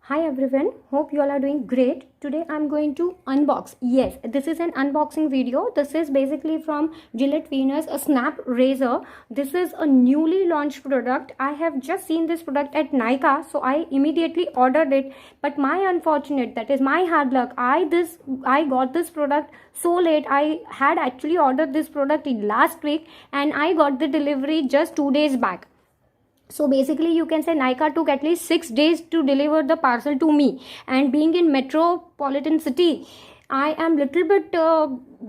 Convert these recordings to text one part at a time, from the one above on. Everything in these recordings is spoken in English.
Hi everyone, hope you all are doing great. Today I'm going to unbox. Yes, this is an unboxing video. This is basically from Gillette Venus, a snap razor. This is a newly launched product. I have just seen this product at Nykaa, so I immediately ordered it. But my unfortunate, that is my hard luck, I got this product so late. I had actually ordered this product last week and I got the delivery just 2 days back. So basically you can say Nykaa took at least 6 days to deliver the parcel to me, and being in metropolitan city, I am little bit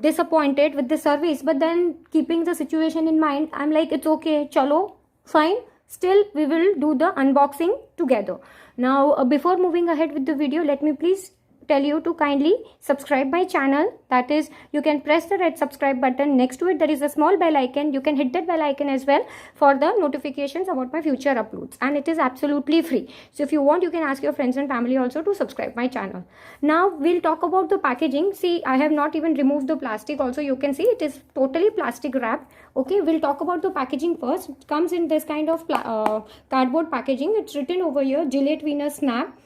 disappointed with the service. But then keeping the situation in mind, I'm like, it's okay, chalo, fine, still we will do the unboxing together. Now before moving ahead with the video, let me please tell you to kindly subscribe my channel. That is, you can press the red subscribe button. Next to it there is a small bell icon. You can hit that bell icon as well for the notifications about my future uploads, and it is absolutely free. So if you want, you can ask your friends and family also to subscribe my channel. Now we'll talk about the packaging. See, I have not even removed the plastic. Also you can see it is totally plastic wrapped. Okay, we'll talk about the packaging first. It comes in this kind of cardboard packaging. It's written over here, Gillette Venus Snap.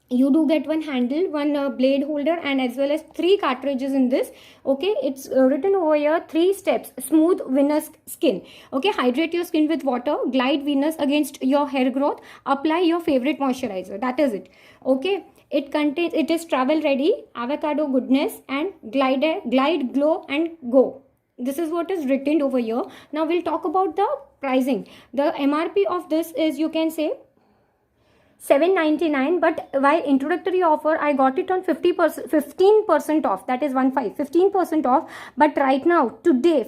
You do get one handle, one blade holder, and as well as 3 cartridges in this. Okay, it's written over here, 3 steps. Smooth Venus skin. Okay, hydrate your skin with water, glide Venus against your hair growth, apply your favorite moisturizer. That is it. Okay, it is travel ready, avocado goodness, and glide glow and go. This is what is written over here. Now we'll talk about the pricing. The MRP of this is, you can say, $7.99, but while introductory offer I got it on 15% off. That is 15% off. But right now,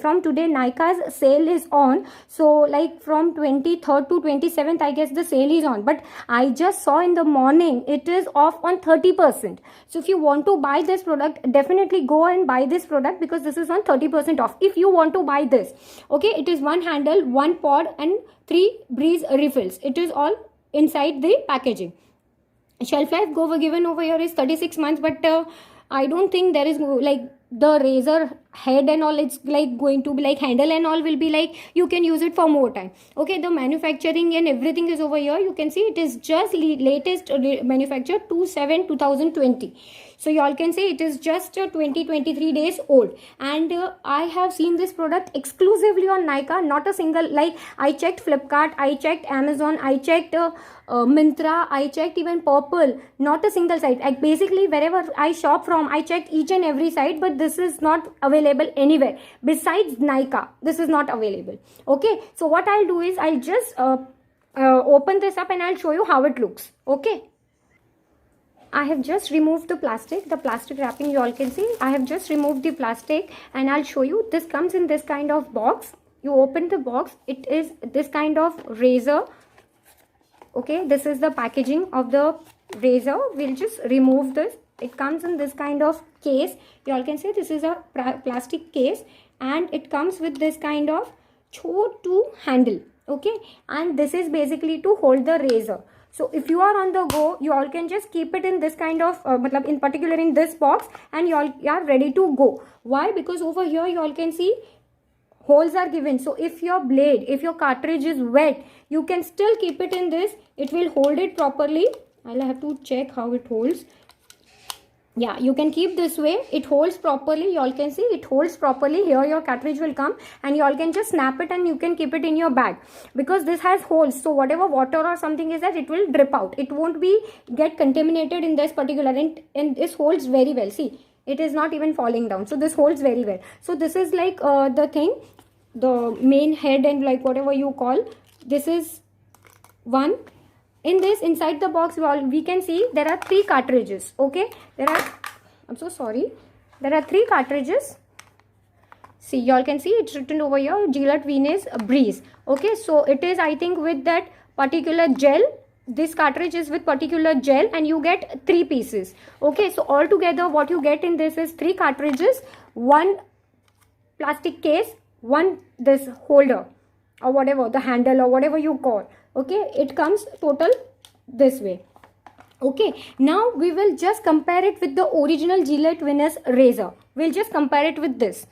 from today Nykaa's sale is on. So like from 23rd to 27th, I guess the sale is on. But I just saw in the morning it is off on 30%. So if you want to buy this product, definitely go and buy this product, because this is on 30% off. If you want to buy this, okay, it is 1 handle, 1 pod, and 3 breeze refills. It is all inside the packaging. Shelf life given over here is 36 months, but I don't think there is like the razor head and all, it's like going to be like handle and all will be like you can use it for more time. Okay, the manufacturing and everything is over here. You can see it is just latest manufacture 27/2020. So you all can say it is just 23 days old, and I have seen this product exclusively on Nykaa. Not a single, like I checked Flipkart, I checked Amazon, I checked Myntra, I checked even Purple. Not a single site. Like basically wherever I shop from, I checked each and every site, but this is not available anywhere besides Nykaa. This is not available. Okay, so what I'll do is I'll just open this up and I'll show you how it looks. Okay, I have just removed the plastic wrapping. You all can see I have just removed the plastic, and I'll show you. This comes in this kind of box. You open the box, it is this kind of razor. Okay, this is the packaging of the razor. We'll just remove this. It comes in this kind of case. You all can see this is a plastic case, and it comes with this kind of chotu handle. Okay, and this is basically to hold the razor. So if you are on the go, you all can just keep it in this kind of in particular in this box, and you all are ready to go. Why? Because over here you all can see holes are given. So if your cartridge is wet, you can still keep it in this. It will hold it properly. I'll have to check how it holds. Yeah, you can keep this way. It holds properly. You all can see it holds properly. Here your cartridge will come, and you all can just snap it and you can keep it in your bag, because this has holes. So whatever water or something is that, it will drip out. It won't get contaminated in this particular, and this holds very well. See, it is not even falling down. So this holds very well. So this is like the thing, the main head, and like whatever you call. This is one. In this, inside the box, we can see there are 3 cartridges. Okay, I'm so sorry, there are 3 cartridges. See, you all can see it's written over here, Gillette Venus Breeze. Okay, so it is, I think, with that particular gel. This cartridge is with particular gel, and you get 3 pieces. Okay, so altogether what you get in this is 3 cartridges, 1 plastic case, 1 this holder, or whatever, the handle, or whatever you call. Okay, it comes total this way. Okay, now we will just compare it with the original Gillette Venus razor. We'll just compare it with this.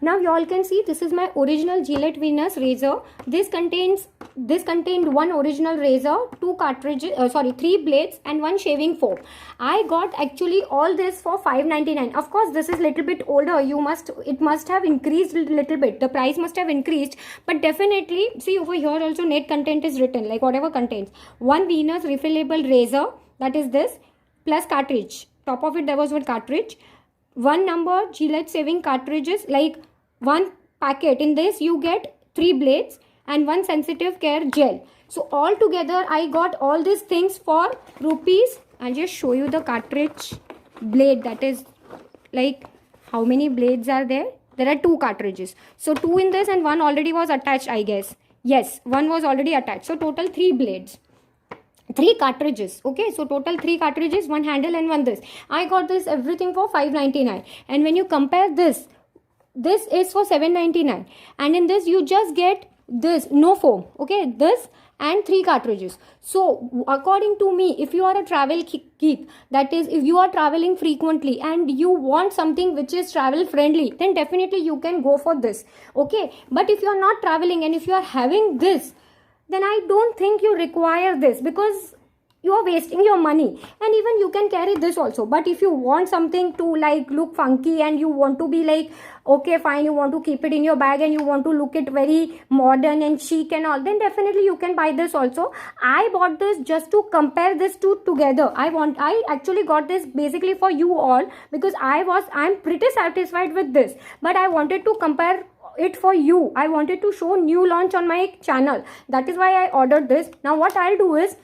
Now you all can see this is my original Gillette Venus razor. This contains this contained one original razor, two cartridges, 3 blades and one shaving foam. I got actually all this for 5.99. Of course, this is little bit older. It must have increased a little bit. The price must have increased, but definitely, see over here also net content is written, like whatever contains. One Venus refillable razor, that is this, plus cartridge. Top of it there was one cartridge. One number Gillette shaving cartridges, like one packet. In this you get 3 blades and one sensitive care gel. So all together I got all these things for rupees. I'll just show you the cartridge blade. That is like, how many blades are there? There are 2 cartridges. So 2 in this and one already was attached, I guess. Yes, one was already attached. So total 3 blades. 3 cartridges. Okay, so total 3 cartridges, one handle and one this. I got this everything for 5.99. And when you compare this is for 7.99. And in this you just get this, no foam. Okay, this and 3 cartridges. So according to me, if you are a travel geek, that is if you are traveling frequently and you want something which is travel friendly, then definitely you can go for this. Okay, but if you are not traveling and if you are having this, then I don't think you require this, because you are wasting your money. And even you can carry this also. But if you want something to like look funky and you want to be like, okay fine, you want to keep it in your bag and you want to look it very modern and chic and all, then definitely you can buy this also. I bought this just to compare this two together. I actually got this basically for you all, because I'm pretty satisfied with this, but I wanted to compare it for you. I wanted to show new launch on my channel. That is why I ordered this. Now what I'll do is,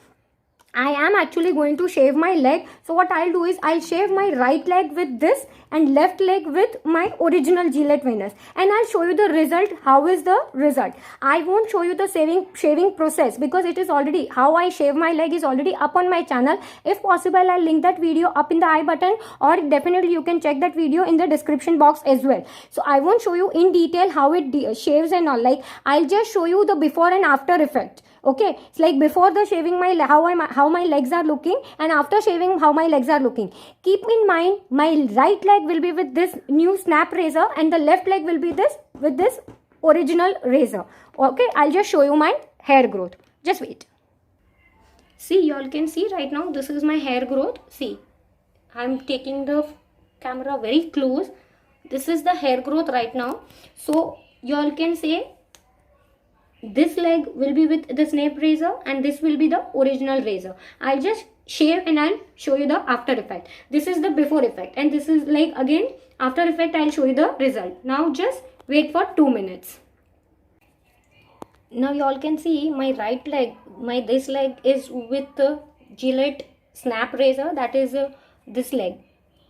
I am actually going to shave my leg. So what I'll do is, I'll shave my right leg with this and left leg with my original Gillette Venus. And I'll show you the result. How is the result? I won't show you the shaving process, because it is already, how I shave my leg is already up on my channel. If possible, I'll link that video up in the I button, or definitely you can check that video in the description box as well. So I won't show you in detail how it shaves and all. Like, I'll just show you the before and after effect. Okay, it's like before the shaving how my legs are looking, and after shaving how my legs are looking. Keep in mind, my right leg will be with this new snap razor and the left leg will be with this original razor. Okay, I'll just show you my hair growth. Just wait. See, you all can see right now, this is my hair growth. See, I'm taking the camera very close. This is the hair growth right now. So you all can say, this leg will be with the snap razor and this will be the original razor. I'll just shave and I'll show you the after effect. This is the before effect, and this is like again after effect. I'll show you the result. Now just wait for 2 minutes. Now you all can see my right leg, this leg is with the Gillette snap razor. That is this leg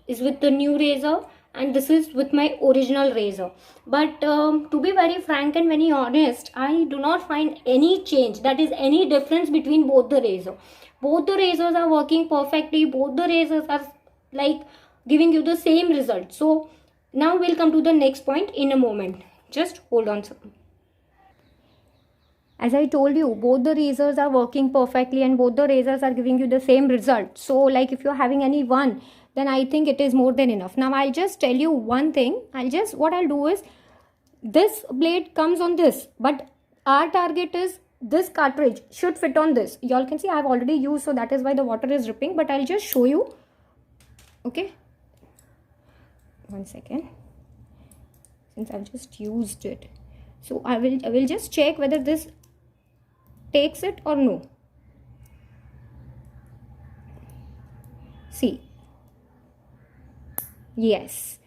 is with the new razor, and this is with my original razor. But to be very frank and very honest, I do not find any change, that is any difference between both the razor. Both the razors are working perfectly. Both the razors are like giving you the same result. So now we'll come to the next point in a moment. Just hold on. As I told you, both the razors are working perfectly and both the razors are giving you the same result. So like if you're having any one, then I think it is more than enough. Now I'll just tell you one thing. What I'll do is, this blade comes on this, but our target is this cartridge should fit on this. You all can see I've already used, so that is why the water is dripping, but I'll just show you. Okay, 1 second, since I've just used it. So I will just check whether this takes it or no. See, yes.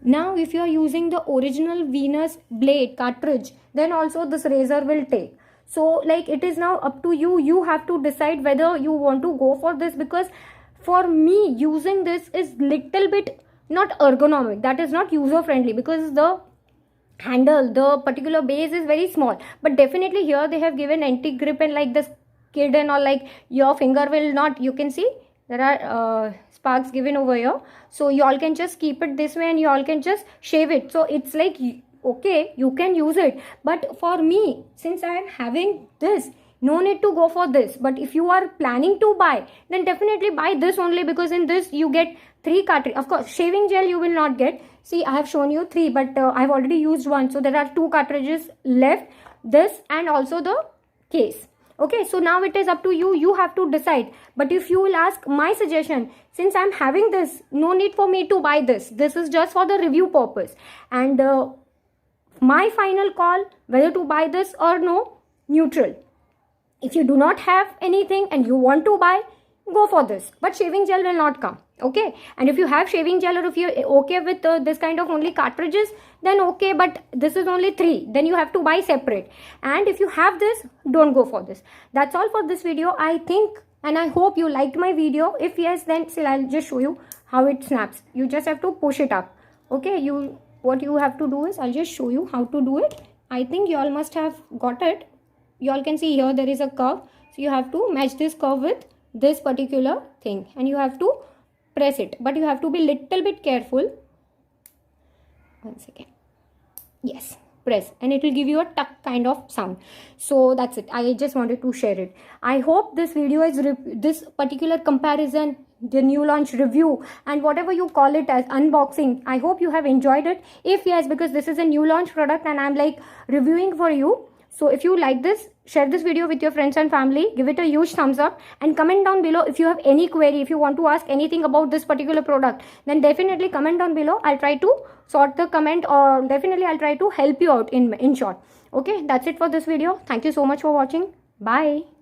Now if you are using the original Venus blade cartridge, then also this razor will take. So like it is now up to you. You have to decide whether you want to go for this, because for me using this is little bit not ergonomic, that is not user friendly, because the handle, the particular base is very small. But definitely here they have given anti-grip and like the skid and all, like your finger will not, you can see there are sparks given over here. So you all can just keep it this way and you all can just shave it. So it's like, okay, you can use it. But for me, since I am having this, no need to go for this. But if you are planning to buy, then definitely buy this only, because in this you get 3 cartridges. Of course, shaving gel you will not get. See, I have shown you 3, but I have already used 1. So there are 2 cartridges left. This and also the case. Okay, so now it is up to you. You have to decide. But if you will ask my suggestion, since I'm having this, no need for me to buy this. This is just for the review purpose. And my final call whether to buy this or no, neutral. If you do not have anything and you want to buy, go for this. But shaving gel will not come. Okay, and if you have shaving gel, or if you're okay with this kind of only cartridges, then okay, but this is only 3, then you have to buy separate. And if you have this, don't go for this. That's all for this video, I think, and I hope you liked my video. If yes, then still I'll just show you how it snaps. You just have to push it up. Okay, what you have to do is, I'll just show you how to do it. I think you all must have got it. You all can see here there is a curve, so you have to match this curve with this particular thing, and you have to press it, but you have to be little bit careful. 1 second. Yes, press, and it will give you a tuck kind of sound. So that's it. I just wanted to share it. I hope this video is this particular comparison, the new launch review, and whatever you call it as unboxing, I hope you have enjoyed it. If yes, because this is a new launch product and I'm like reviewing for you. So if you like this, share this video with your friends and family, give it a huge thumbs up, and comment down below if you have any query. If you want to ask anything about this particular product, then definitely comment down below. I'll try to sort the comment, or definitely I'll try to help you out in short. Okay, that's it for this video. Thank you so much for watching. Bye.